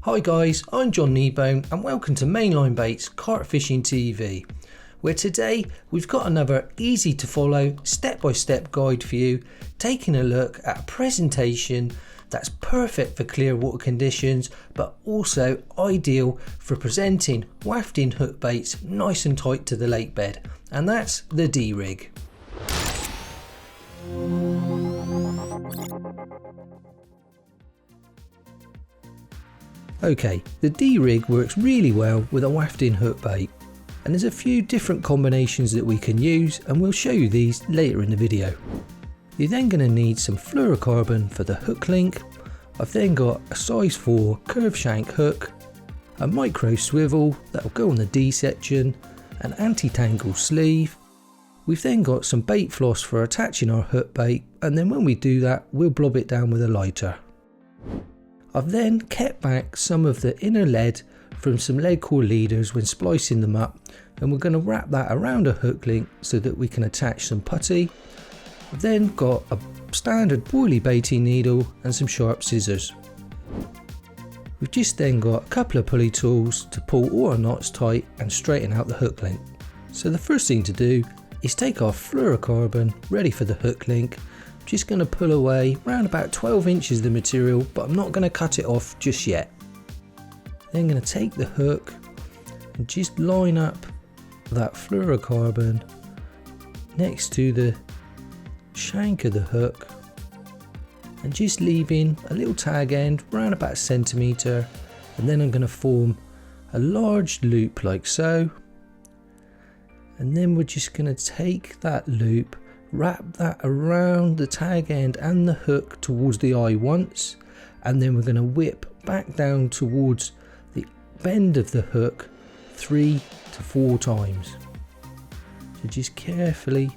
Hi guys, I'm John Kneebone and welcome to Mainline Baits Carp Fishing TV, where today we've got another easy to follow step-by-step guide for you, taking a look at a presentation that's perfect for clear water conditions but also ideal for presenting wafting hook baits nice and tight to the lake bed, and that's the D-rig. Okay, the D-rig works really well with a wafting hook bait, and there's a few different combinations that we can use, and we'll show you these later in the video. You're then going to need some fluorocarbon for the hooklink. I've then got a size 4 curved shank hook, a micro swivel that will go on the D section, an anti-tangle sleeve. We've then got some bait floss for attaching our hook bait, and then when we do that we'll blob it down with a lighter. I've then kept back some of the inner lead from some lead core leaders when splicing them up, and we're going to wrap that around a hook link so that we can attach some putty. I've then got a standard boilie baiting needle and some sharp scissors. We've just then got a couple of pulley tools to pull all our knots tight and straighten out the hook link. So the first thing to do is take our fluorocarbon ready for the hook link. Just going to pull away around about 12 inches of the material, but I'm not going to cut it off just yet. Then going to take the hook and just line up that fluorocarbon next to the shank of the hook, and just leaving a little tag end around about 1 centimetre, and then I'm going to form a large loop like so, and then we're just going to take that loop, wrap that around the tag end and the hook towards the eye once, and then we're going to whip back down towards the bend of the hook 3 to 4 times. So just carefully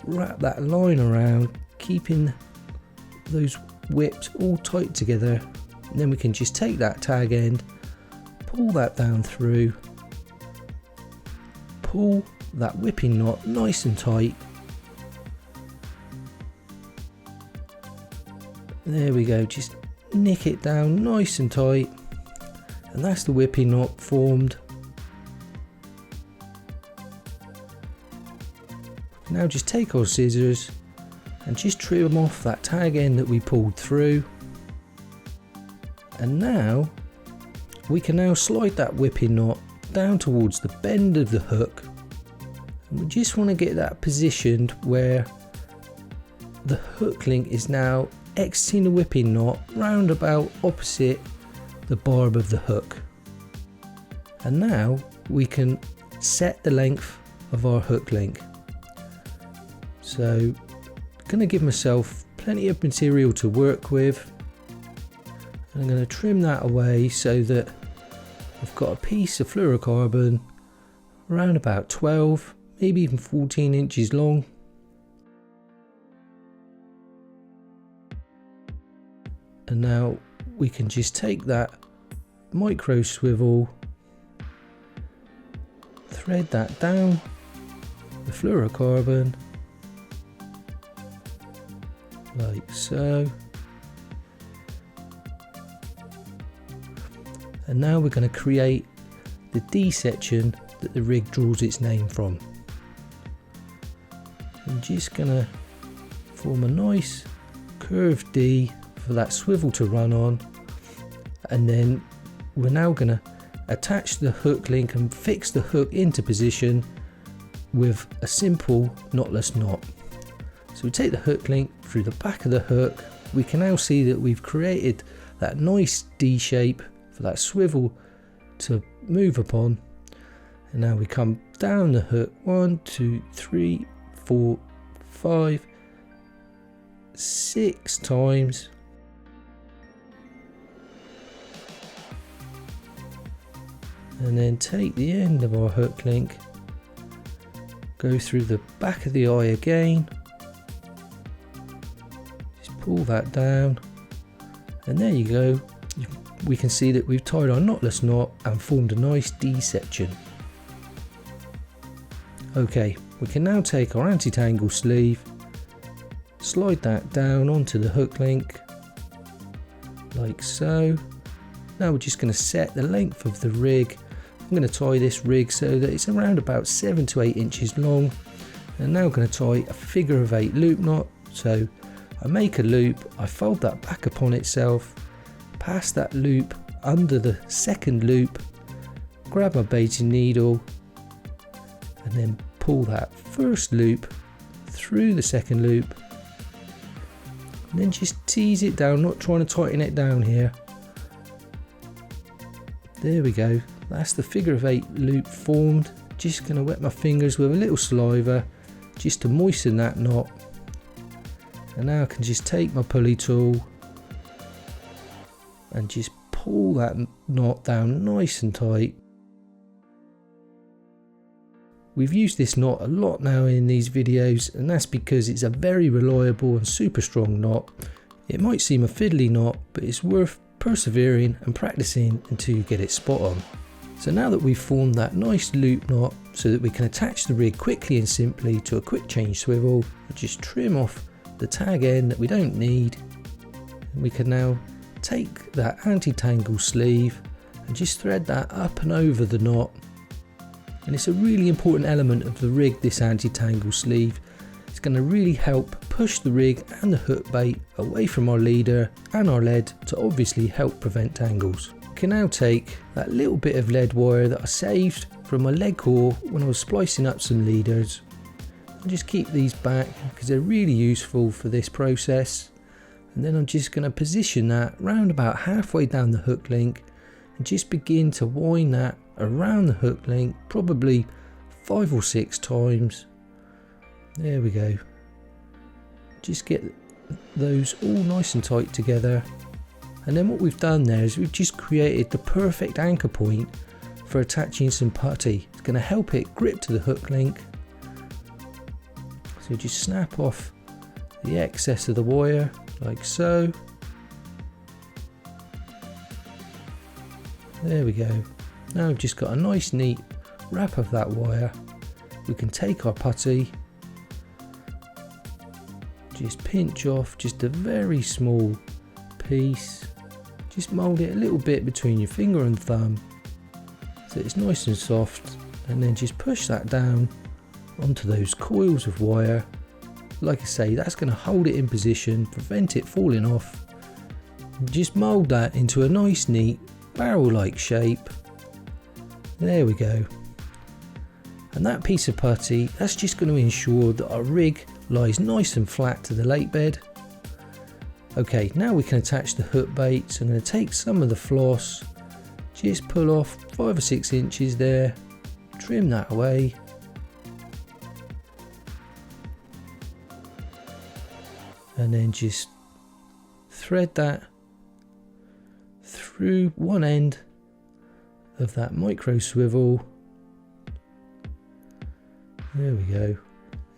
wrap that line around, keeping those whips all tight together, and then we can just take that tag end, pull that down through, pull that whipping knot nice and tight. There we go, just nick it down nice and tight, and that's the whipping knot formed. Now just take our scissors and just trim off that tag end that we pulled through, and now we can now slide that whipping knot down towards the bend of the hook, and we just want to get that positioned where the hook link is now exiting the whipping knot round about opposite the barb of the hook. And now we can set the length of our hook link. So I'm going to give myself plenty of material to work with, and I'm going to trim that away so that I've got a piece of fluorocarbon around about 12, maybe even 14 inches long. And now we can just take that micro swivel, thread that down the fluorocarbon like so, and now we're going to create the D section that the rig draws its name from. I'm just going to form a nice curved D for that swivel to run on, and then we're now going to attach the hook link and fix the hook into position with a simple knotless knot. So we take the hook link through the back of the hook. We can now see that we've created that nice D shape for that swivel to move upon, and now we come down the hook 1, 2, 3, 4, 5, 6 times, and then take the end of our hook link, go through the back of the eye again, just pull that down, and there you go. We can see that we've tied our knotless knot and formed a nice D section. Okay, we can now take our anti-tangle sleeve, slide that down onto the hook link like so, Now we're just going to set the length of the rig. I'm going to tie this rig so that it's around about 7 to 8 inches long. And now I'm going to tie a figure of 8 loop knot. So I make a loop, I fold that back upon itself, pass that loop under the second loop, grab my baiting needle, and then pull that first loop through the second loop, and then just tease it down, not trying to tighten it down here. There we go, that's the figure of 8 loop formed. Just going to wet my fingers with a little saliva just to moisten that knot. And now I can just take my pulley tool and just pull that knot down nice and tight. We've used this knot a lot now in these videos, and that's because it's a very reliable and super strong knot. It might seem a fiddly knot, but it's worth persevering and practicing until you get it spot on. So now that we've formed that nice loop knot so that we can attach the rig quickly and simply to a quick change swivel, we'll just trim off the tag end that we don't need. And we can now take that anti-tangle sleeve and just thread that up and over the knot. And it's a really important element of the rig, this anti-tangle sleeve. It's going to really help push the rig and the hook bait away from our leader and our lead to obviously help prevent tangles. I can now take that little bit of lead wire that I saved from my leg core when I was splicing up some leaders, and just keep these back because they're really useful for this process. And then I'm just going to position that round about halfway down the hook link and just begin to wind that around the hook link, probably 5 or 6 times. There we go. Just get those all nice and tight together. And then what we've done there is we've just created the perfect anchor point for attaching some putty. It's going to help it grip to the hook link. So just snap off the excess of the wire like so. There we go. Now we've just got a nice neat wrap of that wire. We can take our putty, just pinch off just a very small piece, just mould it a little bit between your finger and thumb so it's nice and soft, and then just push that down onto those coils of wire. Like I say, that's going to hold it in position, prevent it falling off. Just mould that into a nice neat barrel like shape. There we go. And that piece of putty, that's just going to ensure that our rig lies nice and flat to the lake bed. Okay, now we can attach the hook bait. So I'm going to take some of the floss, just pull off 5 or 6 inches there, trim that away. And then just thread that through one end of that micro swivel. There we go.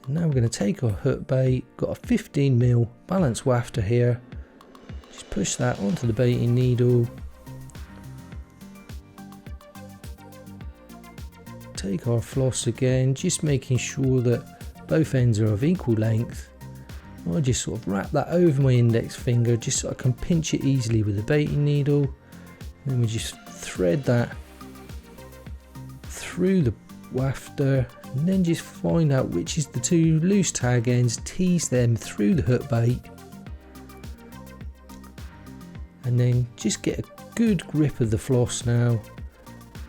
And now we're going to take our hook bait, got a 15mm balanced wafter here, just push that onto the baiting needle, take our floss again, just making sure that both ends are of equal length. I just sort of wrap that over my index finger just so I can pinch it easily with the baiting needle. And then we just thread that through the wafter, and then just find out which is the 2 loose tag ends, tease them through the hook bait, and then just get a good grip of the floss now,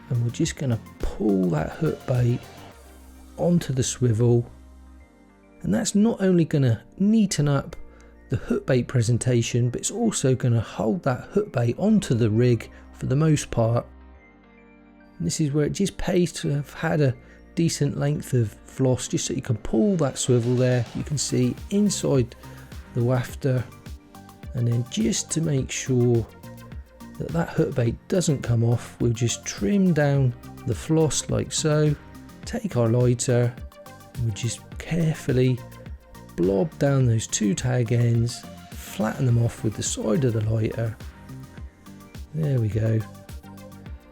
and we're just going to pull that hook bait onto the swivel. And that's not only going to neaten up the hook bait presentation, but it's also going to hold that hook bait onto the rig for the most part. And this is where it just pays to have had a decent length of floss, just so you can pull that swivel there. You can see inside the wafter, and then just to make sure that that hook bait doesn't come off, we'll just trim down the floss like so. Take our lighter, and we'll just carefully blob down those 2 tag ends, flatten them off with the side of the lighter. There we go.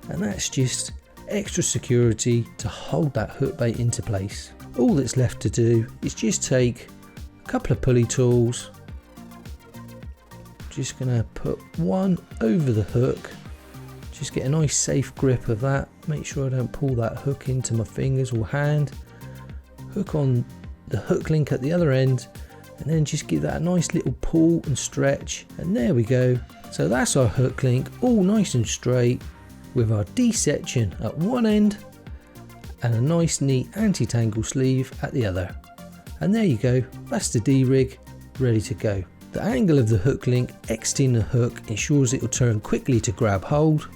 And that's just extra security to hold that hook bait into place. All that's left to do is just take a couple of pulley tools, just going to put one over the hook Just get a nice safe grip of that. Make sure I don't pull that hook into my fingers or hand. Hook on the hook link at the other end, and then just give that a nice little pull and stretch, and there we go. So that's our hook link, all nice and straight, with our D section at one end and a nice neat anti-tangle sleeve at the other. And there you go, that's the D-rig ready to go. The angle of the hook link exiting the hook ensures it will turn quickly to grab hold,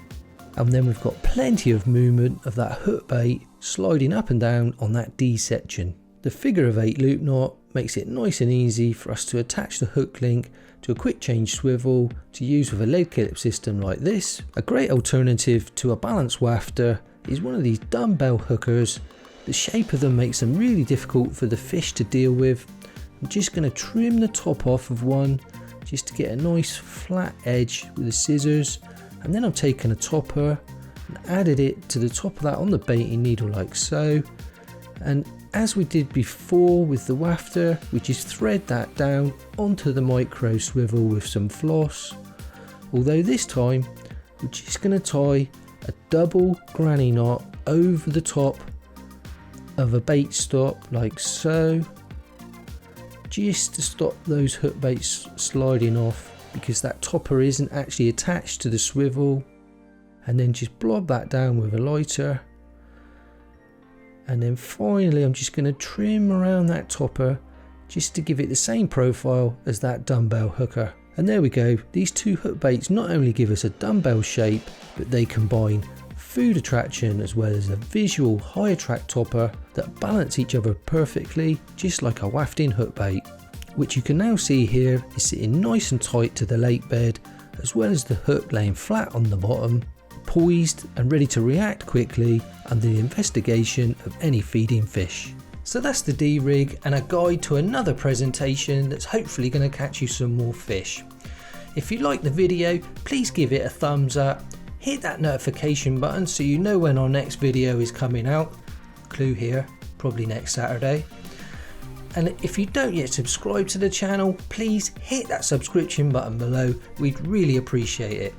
and then we've got plenty of movement of that hook bait sliding up and down on that D section. The figure of 8 loop knot makes it nice and easy for us to attach the hook link to a quick change swivel to use with a lead clip system like this. A great alternative to a balanced wafter is one of these dumbbell hookers. The shape of them makes them really difficult for the fish to deal with. I'm just going to trim the top off of one just to get a nice flat edge with the scissors, and then I've taken a topper and added it to the top of that on the baiting needle like so. And as we did before with the wafter, we just thread that down onto the micro swivel with some floss, although this time we're just going to tie a double granny knot over the top of a bait stop like so, just to stop those hook baits sliding off, because that topper isn't actually attached to the swivel. And then just blob that down with a lighter, and then finally I'm just going to trim around that topper just to give it the same profile as that dumbbell hooker. And there we go, these two hook baits not only give us a dumbbell shape, but they combine food attraction as well as a visual high attract topper that balance each other perfectly, just like a wafting hook bait, which you can now see here is sitting nice and tight to the lake bed, as well as the hook laying flat on the bottom, poised and ready to react quickly under the investigation of any feeding fish. So that's the D-rig and a guide to another presentation that's hopefully going to catch you some more fish. If you like the video, please give it a thumbs up, hit that notification button so you know when our next video is coming out. Clue here, probably next Saturday. And if you don't yet subscribe to the channel, please hit that subscription button below, we'd really appreciate it.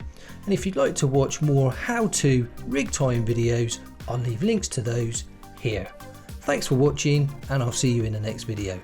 And if you'd like to watch more how-to rig tying videos, I'll leave links to those here. Thanks for watching, and I'll see you in the next video.